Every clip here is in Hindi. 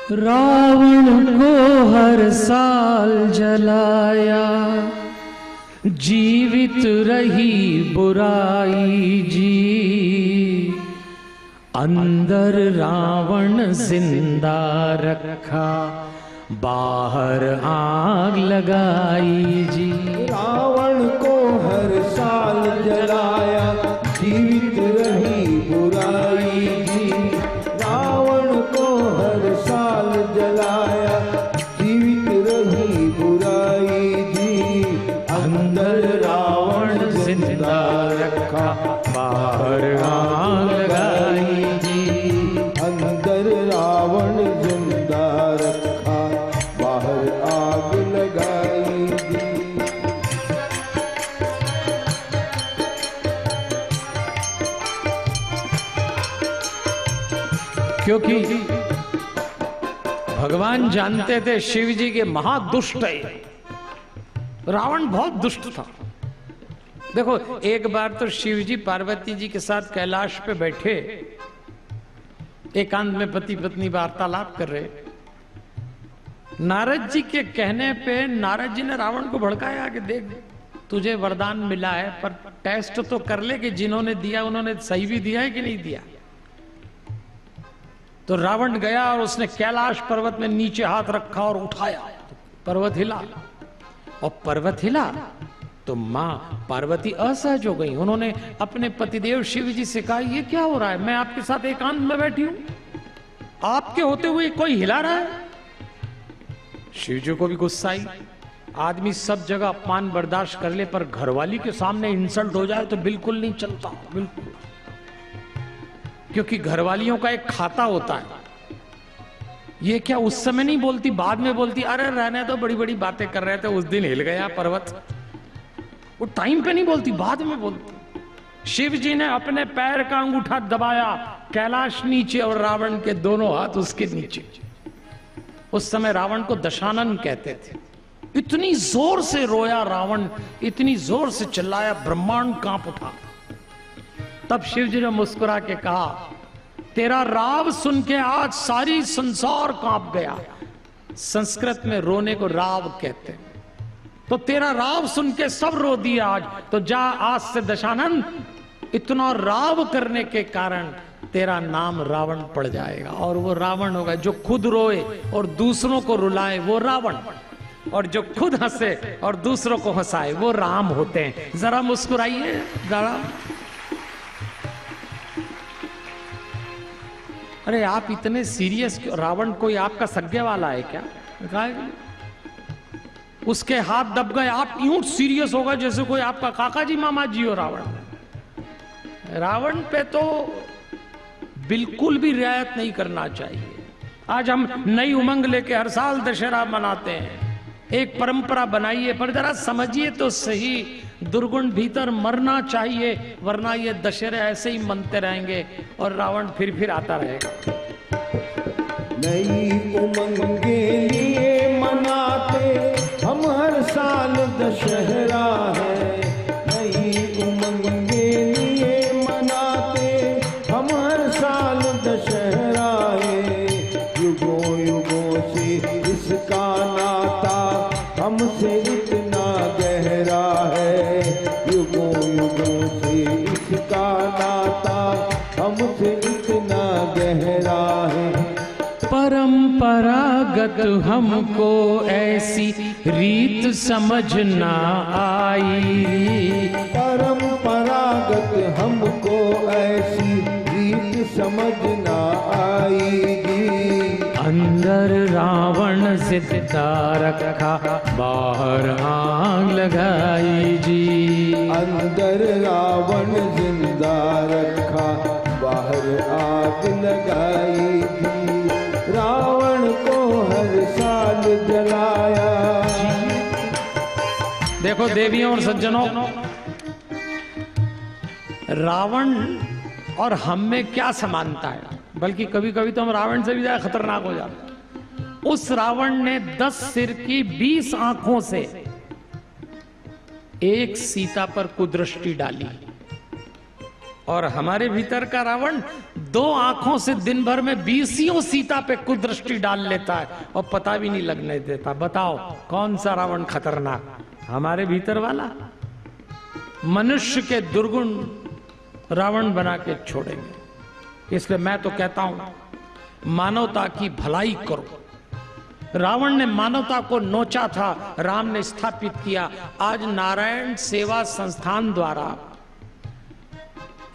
रावण को हर साल जलाया, जीवित रही बुराई जी। अंदर रावण जिंदा रखा, बाहर आग लगाई जी। रावण को हर साल जलाया, जीवित रही बुराई जी। रावण को हर साल जलाया, जीवित रही बुराई जी। अंदर रावण जिंदा रखा, बाहर आग लगाई जी। अंदर रावण जिंदा रखा, बाहर आग लगाई जी। क्योंकि भगवान जानते थे शिव जी के महादुष्ट है। रावण बहुत दुष्ट था। देखो, एक बार तो शिव जी पार्वती जी के साथ कैलाश पे बैठे, एकांत में पति पत्नी वार्तालाप कर रहे। नारद जी के कहने पे नारद जी ने रावण को भड़काया कि देख, तुझे वरदान मिला है, पर टेस्ट तो कर ले कि जिन्होंने दिया उन्होंने सही भी दिया है कि नहीं दिया। तो रावण गया और उसने कैलाश पर्वत में नीचे हाथ रखा और उठाया, तो पर्वत हिला। और पर्वत हिला तो मां पार्वती असहज हो गई। उन्होंने अपने पतिदेव शिव जी से कहा, ये क्या हो रहा है? मैं आपके साथ एकांत में बैठी हूं, आपके होते हुए कोई हिला रहा है। शिव जी को भी गुस्सा आई। आदमी सब जगह अपमान बर्दाश्त कर ले, पर घरवाली के सामने इंसल्ट हो जाए तो बिल्कुल नहीं चलता, बिल्कुल। क्योंकि घरवालियों का एक खाता होता है। ये क्या उस समय नहीं बोलती, बाद में बोलती, अरे रहने तो बड़ी बड़ी बातें कर रहे थे, उस दिन हिल गया पर्वत। वो टाइम पे नहीं बोलती, बाद में बोलती। शिव जी ने अपने पैर का अंगूठा दबाया, कैलाश नीचे और रावण के दोनों हाथ उसके नीचे। उस समय रावण को दशानन कहते थे। इतनी जोर से रोया रावण, इतनी जोर से चिल्लाया, ब्रह्मांड कांप उठा। तब शिव जी ने मुस्कुरा के कहा, तेरा राव सुन के आज सारी संसार कांप गया। संस्कृत में रोने को राव कहते हैं। तो तेरा राव सुन के सब रो दिया आज। तो जा, आज से दशानन, इतना राव करने के कारण तेरा नाम रावण पड़ जाएगा। और वो रावण होगा जो खुद रोए और दूसरों को रुलाए, वो रावण। और जो खुद हंसे और दूसरों को हंसाए, वो राम होते हैं। जरा मुस्कुराइए जरा। अरे आप इतने सीरियस क्यों? रावण कोई आपका सगे वाला है क्या? उसके हाथ दब गए, आप यूं सीरियस हो गए जैसे कोई आपका काका जी मामा जी हो। रावण पे तो बिल्कुल भी रियायत नहीं करना चाहिए। आज हम नई उमंग लेके हर साल दशहरा मनाते हैं, एक परंपरा बनाइए, पर जरा समझिए तो सही, दुर्गुण भीतर मरना चाहिए, वरना ये दशहरे ऐसे ही मनते रहेंगे और रावण फिर आता रहेगा। नई उमंग के लिए मनाते हम हर साल दशहरा है। नई उमंग के लिए मनाते हम हर साल दशहरा है। युगों युगों से इसका नाता हमसे इतना गहरा है। युगों युगों से इसका नाता हमसे इतना गहरा है। परंपरागत हमको ऐसी रीत समझ ना आई। परंपरागत हमको ऐसी रीत समझ ना आएगी। अंदर रावण जिंदा रखा, बाहर आग लगाई जी। अंदर रावण जिंदा रखा, बाहर आग लगाई जी। रावण को हर साल जलाया। देखो देवियों और सज्जनों, रावण और हम में क्या समानता है? बल्कि कभी कभी तो हम रावण से भी ज्यादा खतरनाक हो जाते। उस रावण ने 10 सिर की 20 आंखों से एक सीता पर कुदृष्टि डाली, और हमारे भीतर का रावण 2 आंखों से दिन भर में 20 सीता पे कुदृष्टि डाल लेता है और पता भी नहीं लगने देता। बताओ कौन सा रावण खतरनाक, हमारे भीतर वाला? मनुष्य के दुर्गुण रावण बना के छोड़ेंगे। इसलिए मैं तो कहता हूं मानवता की भलाई करो। रावण ने मानवता को नोचा था, राम ने स्थापित किया। आज नारायण सेवा संस्थान द्वारा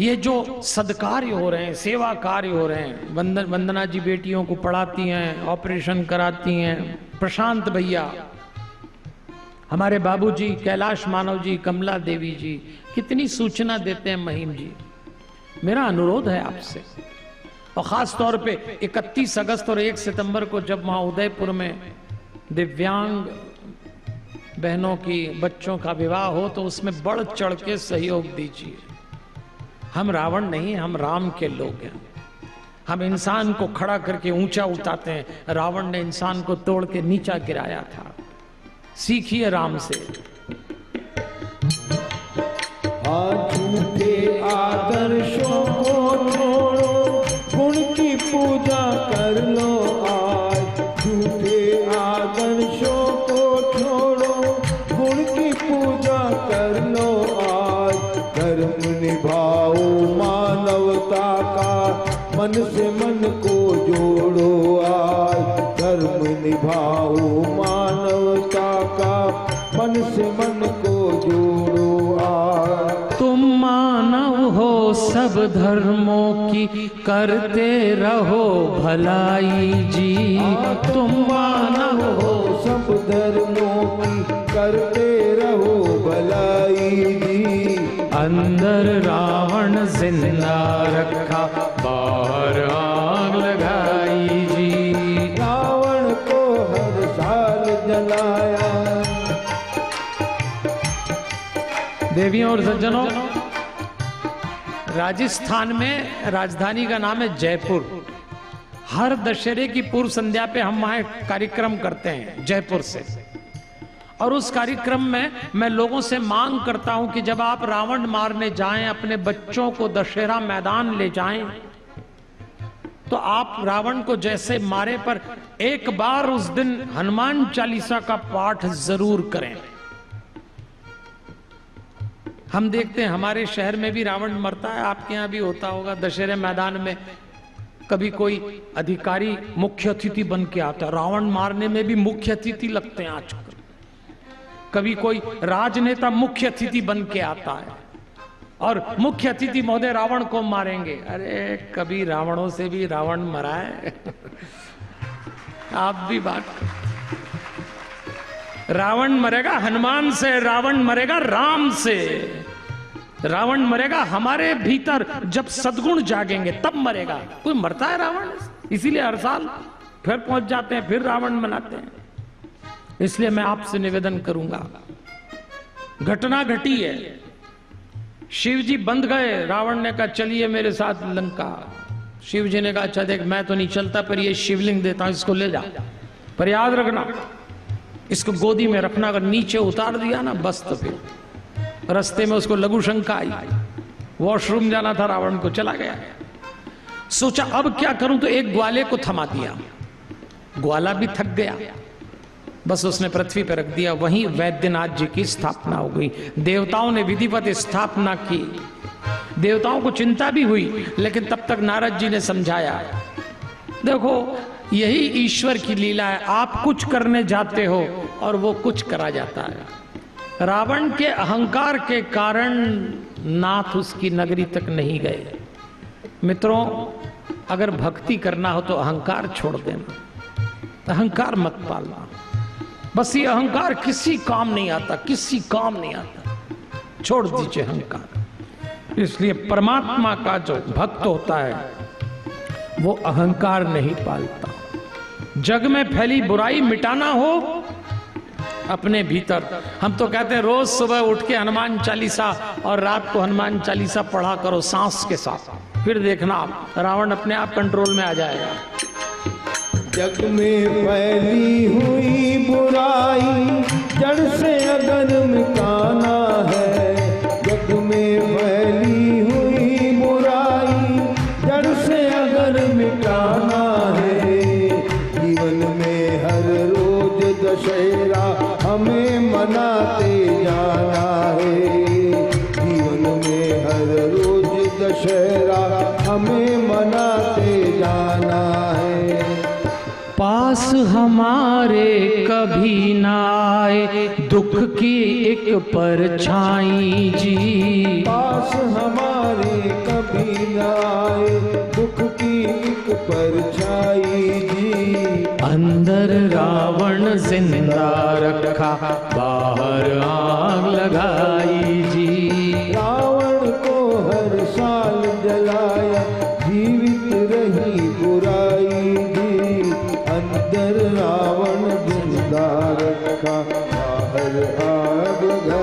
ये जो सदकार्य हो रहे हैं, सेवा कार्य हो रहे हैं, वंदना जी बेटियों को पढ़ाती हैं, ऑपरेशन कराती हैं, प्रशांत भैया, हमारे बाबूजी कैलाश मानव जी, कमला देवी जी कितनी सूचना देते हैं, महिम जी। मेरा अनुरोध है आपसे, और खास तौर पे 31 अगस्त और 1 सितंबर को जब वहां उदयपुर में दिव्यांग बहनों की, बच्चों का विवाह हो तो उसमें बढ़ चढ़ के सहयोग दीजिए। हम रावण नहीं, हम राम के लोग हैं। हम इंसान को खड़ा करके ऊंचा उठाते हैं, रावण ने इंसान को तोड़ के नीचा गिराया था। सीखिए राम से। झूठे आदर्शों को छोड़ो, गुण की पूजा कर लो आज। झूठे आदर्शों को छोड़ो, गुण की पूजा कर लो आज। धर्म निभाओ मानवता का, मन से मन को जोड़ो आज। धर्म निभाओ मानवता का, मन से मन को जोड़ो आज। तुम मानव हो सब धर्मों की, करते रहो भलाई जी। तुम मानव हो सब धर्मों की, करते रहो भलाई जी। अंदर रावण जिंदा रखा, बाहर आग लगाई जी। रावण को हर साल जलाया। देवियों और सज्जनों, राजस्थान में राजधानी का नाम है जयपुर। हर दशहरे की पूर्व संध्या पे हम वहां कार्यक्रम करते हैं जयपुर से, और उस कार्यक्रम में मैं लोगों से मांग करता हूं कि जब आप रावण मारने जाएं, अपने बच्चों को दशहरा मैदान ले जाएं, तो आप रावण को जैसे मारे पर एक बार उस दिन हनुमान चालीसा का पाठ जरूर करें। हम देखते हैं हमारे शहर में भी रावण मरता है, आपके यहां भी होता होगा। दशहरे मैदान में कभी कोई अधिकारी मुख्य अतिथि बन के आता है, रावण मारने में भी मुख्य अतिथि लगते हैं आजकल। कभी कोई राजनेता मुख्य अतिथि बन के आता है और मुख्य अतिथि महोदय रावण को मारेंगे। अरे कभी रावणों से भी रावण मरा है? आप भी बात करो। रावण मरेगा हनुमान से, रावण मरेगा राम से, रावण मरेगा हमारे भीतर जब सद्गुण जागेंगे तब मरेगा। कोई मरता है रावण? इसीलिए हर साल फिर पहुंच जाते हैं, फिर रावण मनाते हैं। इसलिए मैं आपसे निवेदन करूंगा, घटना घटी है, शिव जी बंध गए, रावण ने कहा चलिए मेरे साथ लंका। शिव जी ने कहा अच्छा देख मैं तो नहीं चलता, पर ये शिवलिंग देता हूं, इसको ले जा। पर याद रखना इसको गोदी में रखना, अगर नीचे उतार दिया ना बस तो फिर। रास्ते में उसको लघु शंका आई, वॉशरूम जाना था, रावण को चला गया। सोचा अब क्या करूं, तो एक ग्वाले को थमा दिया, ग्वाला भी थक गया, बस उसने पृथ्वी पर रख दिया। वहीं वैद्यनाथ जी की स्थापना हो गई। देवताओं ने विधिवत स्थापना की, देवताओं को चिंता भी हुई, लेकिन तब तक नारद जी ने समझाया, देखो यही ईश्वर की लीला है, आप कुछ करने जाते हो और वो कुछ करा जाता है। रावण के अहंकार के कारण नाथ उसकी नगरी तक नहीं गए। मित्रों, अगर भक्ति करना हो तो अहंकार छोड़ देना, अहंकार मत पालना। बस ये अहंकार किसी काम नहीं आता, किसी काम नहीं आता, छोड़ दीजिए अहंकार। इसलिए परमात्मा का जो भक्त होता है वो अहंकार नहीं पालता। जग में फैली बुराई मिटाना हो अपने भीतर, हम तो कहते हैं रोज सुबह उठ के हनुमान चालीसा और रात को हनुमान चालीसा पढ़ा करो सांस के साथ, फिर देखना रावण अपने आप कंट्रोल में आ जाएगा। जग में फैली हुई बुराई जड़ से अगर मिटाना है। जग में फैली हुई बुराई जड़ से दशहरा हमें मनाते जाना है। जीवन में हर रोज दशहरा हमें मनाते जाना है। पास हमारे कभी ना आए दुख की एक परछाई जी, पास हमारे कभी न आए दुख की एक परछाई जी। अंदर रावण जिंदा रखा बाहर आग लगाई जी। रावण को हर साल जलाया जीवित रही बुराई जी। अंदर रावण जिंदा रखा बाहर आग लगाई।